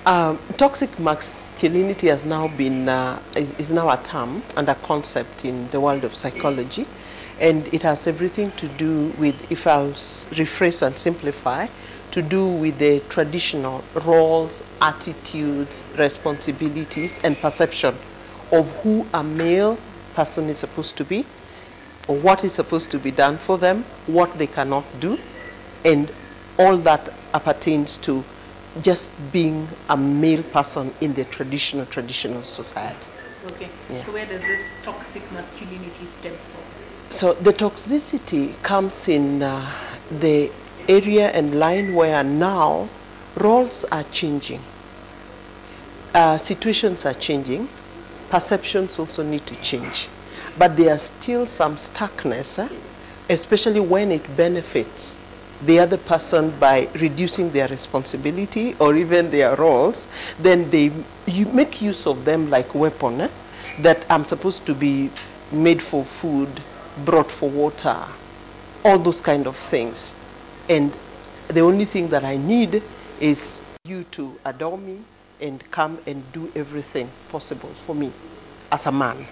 Toxic masculinity has now been is now a term and a concept in the world of psychology, and it has everything to do with, if I'll rephrase and simplify, to do with the traditional roles, attitudes, responsibilities, and perception of who a male person is supposed to be, or what is supposed to be done for them, what they cannot do, and all that appertains to just being a male person in the traditional society. Okay, yeah. So where does this toxic masculinity stem from? So the toxicity comes in the area and line where now roles are changing, situations are changing, perceptions also need to change, but there are still some stuckness, especially when it benefits the other person by reducing their responsibility or even their roles. Then you make use of them like weapon, that I'm supposed to be made for food, brought for water, all those kind of things. And the only thing that I need is you to adore me and come and do everything possible for me as a man.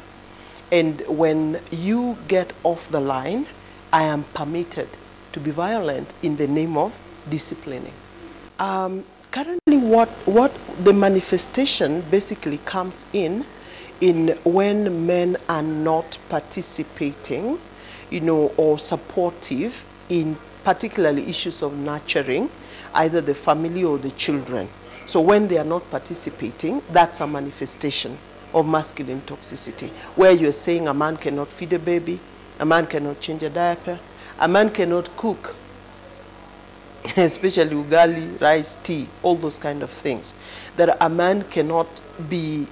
And when you get off the line, I am permitted to be violent in the name of disciplining. Currently, what the manifestation basically comes in when men are not participating, or supportive in particularly issues of nurturing either the family or the children. So when they are not participating, that's a manifestation of masculine toxicity, where you're saying a man cannot feed a baby, a man cannot change a diaper, a man cannot cook, especially ugali, rice, tea, all those kind of things. That a man cannot be,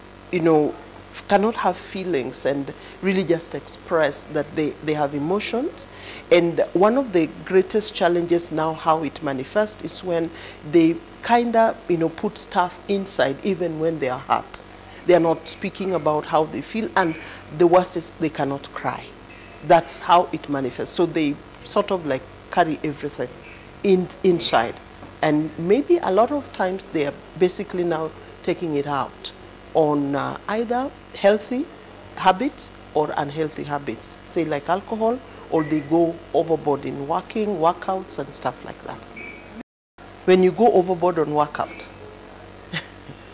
cannot have feelings and really just express that they have emotions. And one of the greatest challenges now, how it manifests, is when they kind of, put stuff inside even when they are hurt. They are not speaking about how they feel, and the worst is they cannot cry. That's how it manifests. So they sort of like carry everything inside. And maybe a lot of times they are basically now taking it out on either healthy habits or unhealthy habits, say like alcohol, or they go overboard in workouts and stuff like that. When you go overboard on workout,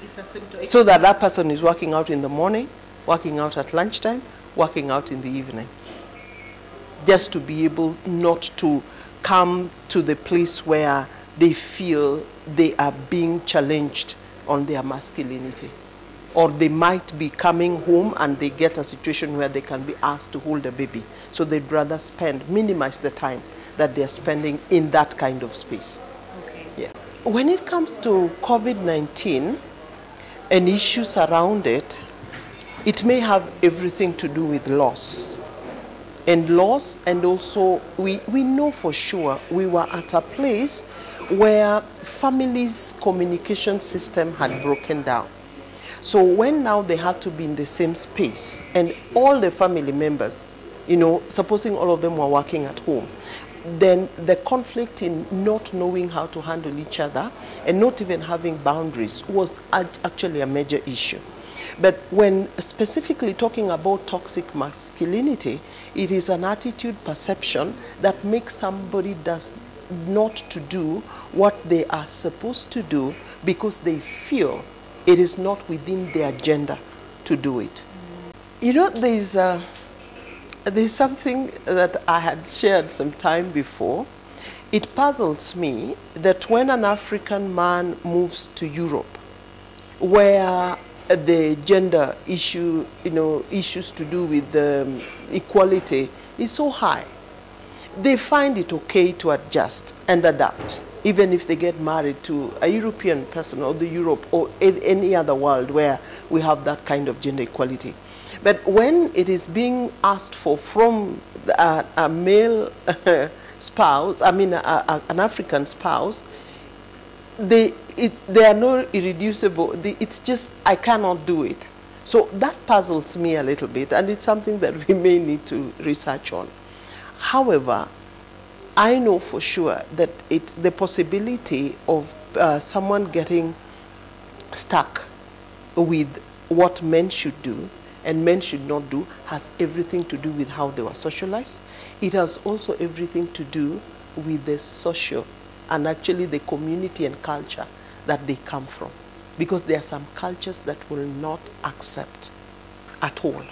it's a symptom. So that person is working out in the morning, working out at lunchtime, working out in the evening, just to be able not to come to the place where they feel they are being challenged on their masculinity. Or they might be coming home and they get a situation where they can be asked to hold a baby. So they'd rather minimize the time that they're spending in that kind of space. Okay. Yeah. When it comes to COVID-19 and issues around it, it may have everything to do with loss. And also we know for sure we were at a place where families' communication system had broken down. So when now they had to be in the same space, and all the family members, supposing all of them were working at home, then the conflict in not knowing how to handle each other and not even having boundaries was actually a major issue. But when specifically talking about toxic masculinity, it is an attitude perception that makes somebody does not to do what they are supposed to do because they feel it is not within their agenda to do it. There's something that I had shared some time before. It puzzles me that when an African man moves to Europe, where the gender issue, issues to do with equality is so high, they find it okay to adjust and adapt, even if they get married to a European person or the Europe or any other world where we have that kind of gender equality. But when it is being asked for from a male spouse, an African spouse, they are not irreducible. It's just, I cannot do it. So that puzzles me a little bit, and it's something that we may need to research on. However, I know for sure that the possibility of someone getting stuck with what men should do and men should not do has everything to do with how they were socialized. It has also everything to do with the social and actually the community and culture that they come from. Because there are some cultures that will not accept at all.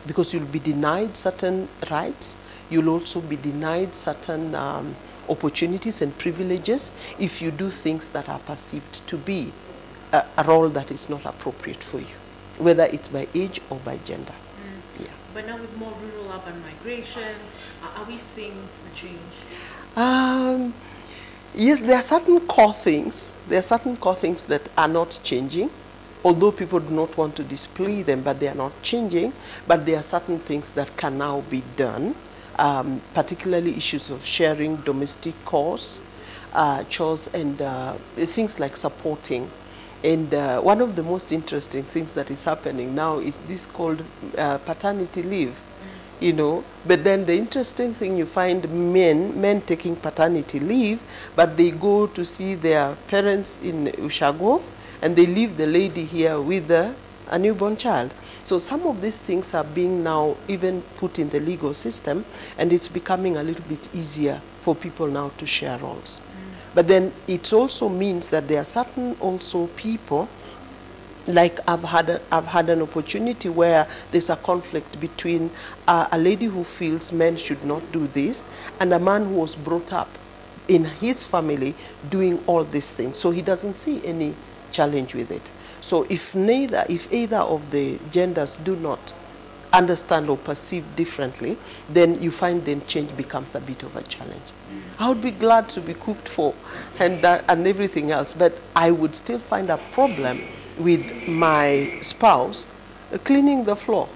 Because you'll be denied certain rights, you'll also be denied certain opportunities and privileges if you do things that are perceived to be a role that is not appropriate for you, whether it's by age or by gender. Yeah. But now with more rural-urban migration, are we seeing a change? Yes, there are certain core things. There are certain core things that are not changing, although people do not want to display them, but they are not changing. But there are certain things that can now be done, particularly issues of sharing domestic chores, and things like supporting. And one of the most interesting things that is happening now is this called paternity leave. You know, but then the interesting thing, you find men taking paternity leave, but they go to see their parents in Ushago, and they leave the lady here with a newborn child. So some of these things are being now even put in the legal system, and it's becoming a little bit easier for people now to share roles. But then it also means that there are certain also people, like I've had an opportunity where there's a conflict between a lady who feels men should not do this and a man who was brought up in his family doing all these things. So he doesn't see any challenge with it. So if either of the genders do not understand or perceive differently, then you find then change becomes a bit of a challenge. I would be glad to be cooked for and everything else, but I would still find a problem with my spouse cleaning the floor.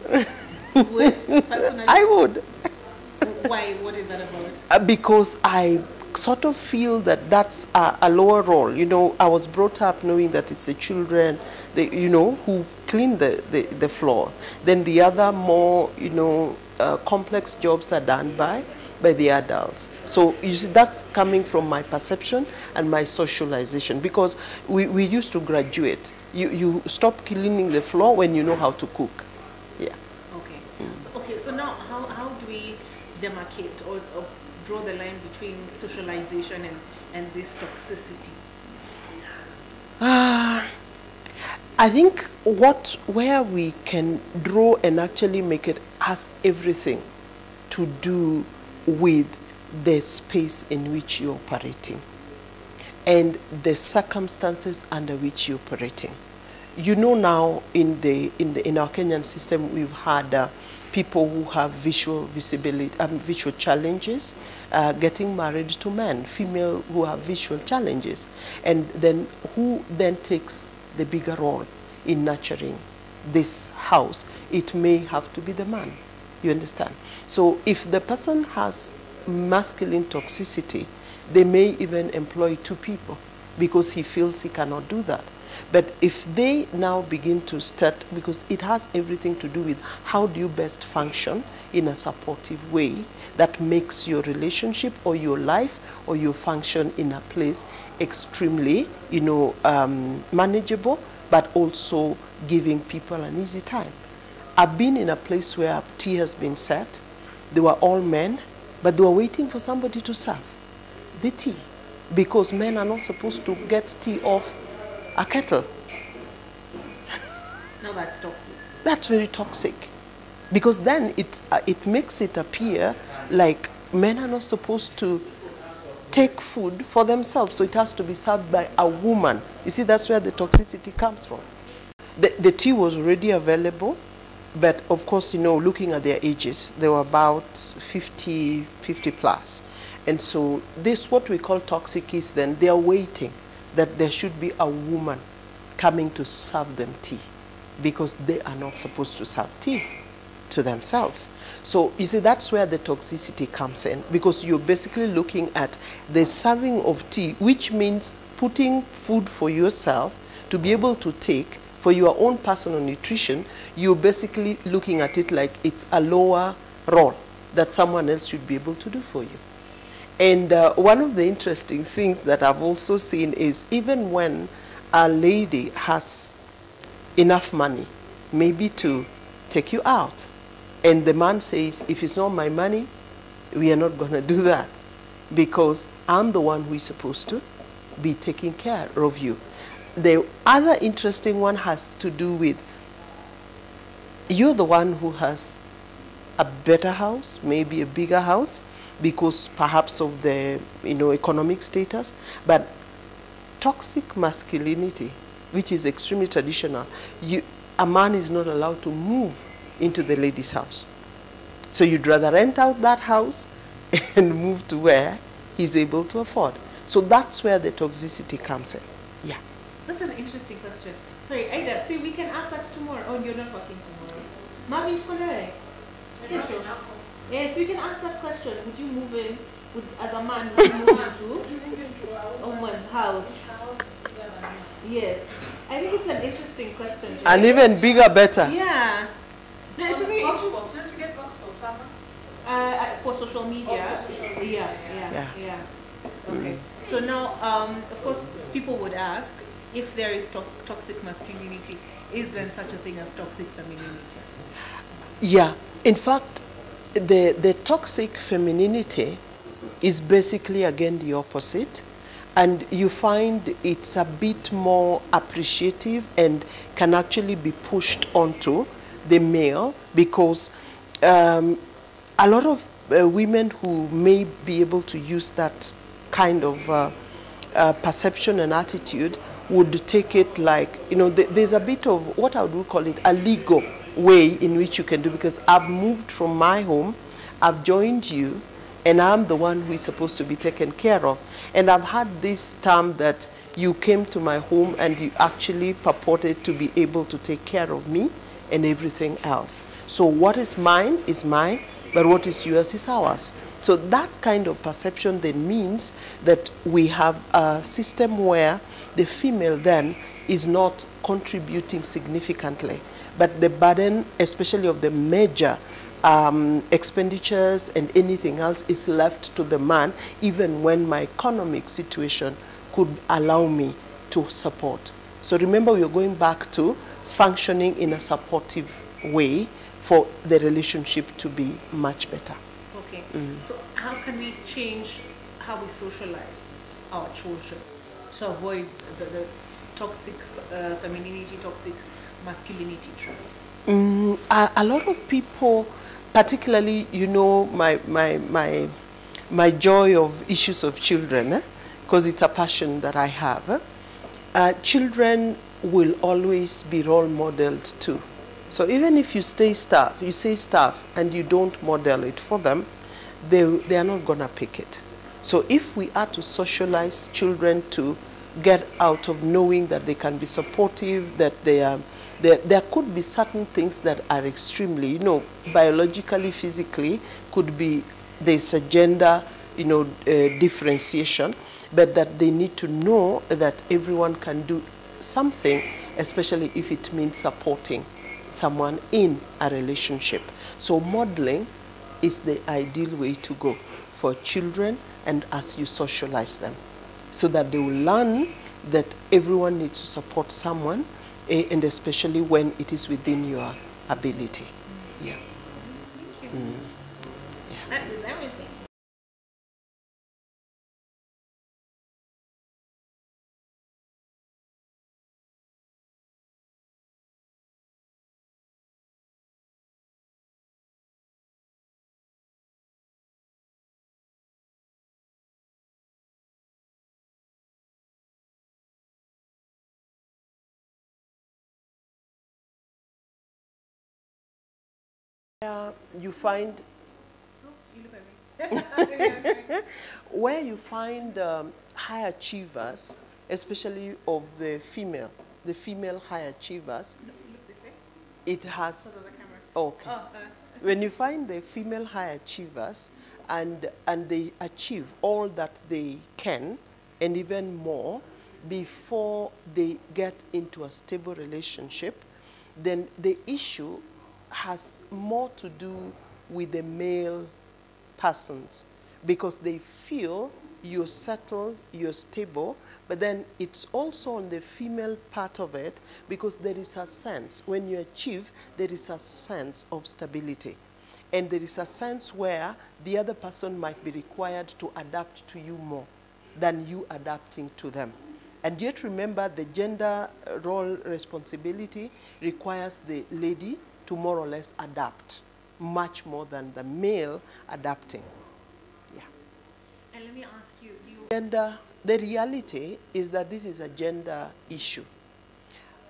Would, personally? I would. Why? What is that about? Because I sort of feel that that's a lower role. You know, I was brought up knowing that it's the children, who clean the floor. Then the other more, complex jobs are done by the adults. So you see, that's coming from my perception and my socialization, because we used to graduate. You stop cleaning the floor when you know how to cook. Yeah. Okay. Okay, so now how do we demarcate or draw the line between socialization and this toxicity? I think where we can draw and actually make it has everything to do with the space in which you're operating and the circumstances under which you're operating. You know, now in our Kenyan system, we've had people who have visual challenges getting married to men, female who have visual challenges, and then who then takes the bigger role in nurturing this house? It may have to be the man. You understand? So if the person has masculine toxicity, they may even employ two people because he feels he cannot do that. But if they now begin to start, because it has everything to do with how do you best function in a supportive way that makes your relationship or your life or your function in a place extremely, manageable, but also giving people an easy time. I've been in a place where tea has been set. They were all men, but they were waiting for somebody to serve the tea, because men are not supposed to get tea off a kettle. No, that's toxic. That's very toxic, because then it makes it appear like men are not supposed to take food for themselves, so it has to be served by a woman. You see, that's where the toxicity comes from. The tea was already available, but of course, looking at their ages, they were about 50 plus. And so this, what we call toxic, is then they are waiting that there should be a woman coming to serve them tea, because they are not supposed to serve tea to themselves. So you see, that's where the toxicity comes in, because you're basically looking at the serving of tea, which means putting food for yourself to be able to take for your own personal nutrition. You're basically looking at it like it's a lower role that someone else should be able to do for you. And one of the interesting things that I've also seen is, even when a lady has enough money maybe to take you out, and the man says, if it's not my money, we are not going to do that, because I'm the one who is supposed to be taking care of you. The other interesting one has to do with, you're the one who has a better house, maybe a bigger house, because perhaps of the economic status, but toxic masculinity, which is extremely traditional, a man is not allowed to move into the lady's house. So you'd rather rent out that house and move to where he's able to afford. So that's where the toxicity comes in. Yeah. That's an interesting question. Sorry, Aida, see, we can ask that tomorrow. Oh, you're not working tomorrow. Marvin, yes, you can ask that question. Would you move in, as a man, would you move into a woman's house? Yes. I think it's an interesting question. And even bigger, better. Yeah. No, it's a very interesting. Don't you get box for for social media. For social media. Yeah. Okay. So now, of course, people would ask, if there is toxic masculinity, is there such a thing as toxic femininity? Yeah. In fact, the toxic femininity is basically, again, the opposite. And you find it's a bit more appreciative and can actually be pushed onto the male, because a lot of women who may be able to use that kind of perception and attitude would take it like, there's a bit of what I would call it a legal way in which you can do, because I've moved from my home, I've joined you, and I'm the one who is supposed to be taken care of. And I've had this term that you came to my home and you actually purported to be able to take care of me and everything else. So what is mine, but what is yours is ours. So that kind of perception then means that we have a system where the female then is not contributing significantly, but the burden, especially of the major expenditures and anything else, is left to the man, even when my economic situation could allow me to support. So remember, we are going back to functioning in a supportive way for the relationship to be much better. Okay. So how can we change how we socialize our children to avoid the toxic femininity, toxic masculinity traits? A lot of people, particularly, my joy of issues of children, because it's a passion that I have. Children will always be role modeled too. So even if you say stuff and you don't model it for them, they are not going to pick it. So if we are to socialize children to get out of knowing that they can be supportive, that there could be certain things that are extremely, biologically, physically, could be, there's a gender, differentiation, but that they need to know that everyone can do something, especially if it means supporting someone in a relationship. So modeling is the ideal way to go for children, and as you socialize them, so that they will learn that everyone needs to support someone, and especially when it is within your ability. Yeah. Thank you. Yeah. That is everything. You find where you find high achievers, especially of the female high achievers, it has, okay. When you find the female high achievers and they achieve all that they can and even more before they get into a stable relationship, then the issue has more to do with the male persons, because they feel you're settled, you're stable, But then it's also on the female part of it, because there is a sense, when you achieve, there is a sense of stability. And there is a sense where the other person might be required to adapt to you more than you adapting to them. And yet remember, the gender role responsibility requires the lady to more or less adapt, much more than the male adapting. Yeah. And let me ask you, And the reality is that this is a gender issue.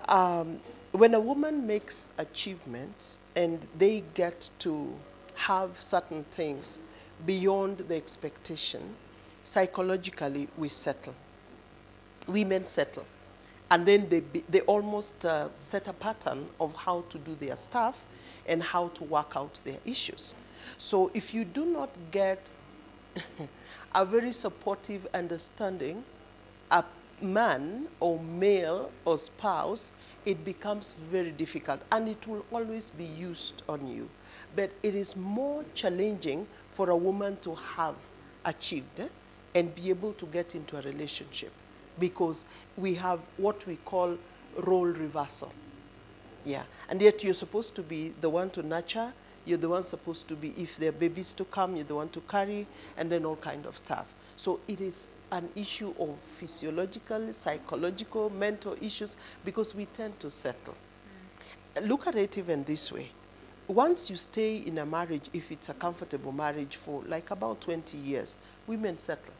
When a woman makes achievements and they get to have certain things beyond the expectation, psychologically we settle. Women settle. And then they almost set a pattern of how to do their stuff and how to work out their issues. So if you do not get a very supportive understanding, a man or male or spouse, it becomes very difficult, and it will always be used on you. But it is more challenging for a woman to have achieved and be able to get into a relationship, because we have what we call role reversal. Yeah, and yet you're supposed to be the one to nurture, you're the one supposed to be, if there are babies to come, you're the one to carry, and then all kind of stuff. So it is an issue of physiological, psychological, mental issues, because we tend to settle. Look at it even this way. Once you stay in a marriage, if it's a comfortable marriage for like about 20 years, women settle.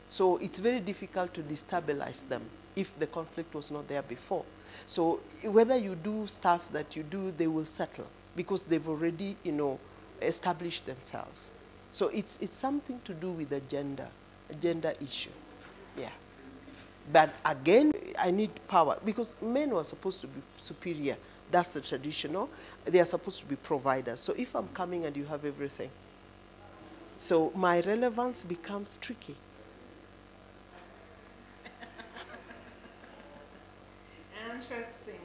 So it's very difficult to destabilize them if the conflict was not there before. So whether you do stuff that you do, they will settle, because they've already, established themselves. So it's something to do with a gender issue. Yeah. But again, I need power, because men were supposed to be superior. That's the traditional. They are supposed to be providers. So if I'm coming and you have everything, so my relevance becomes tricky. interesting.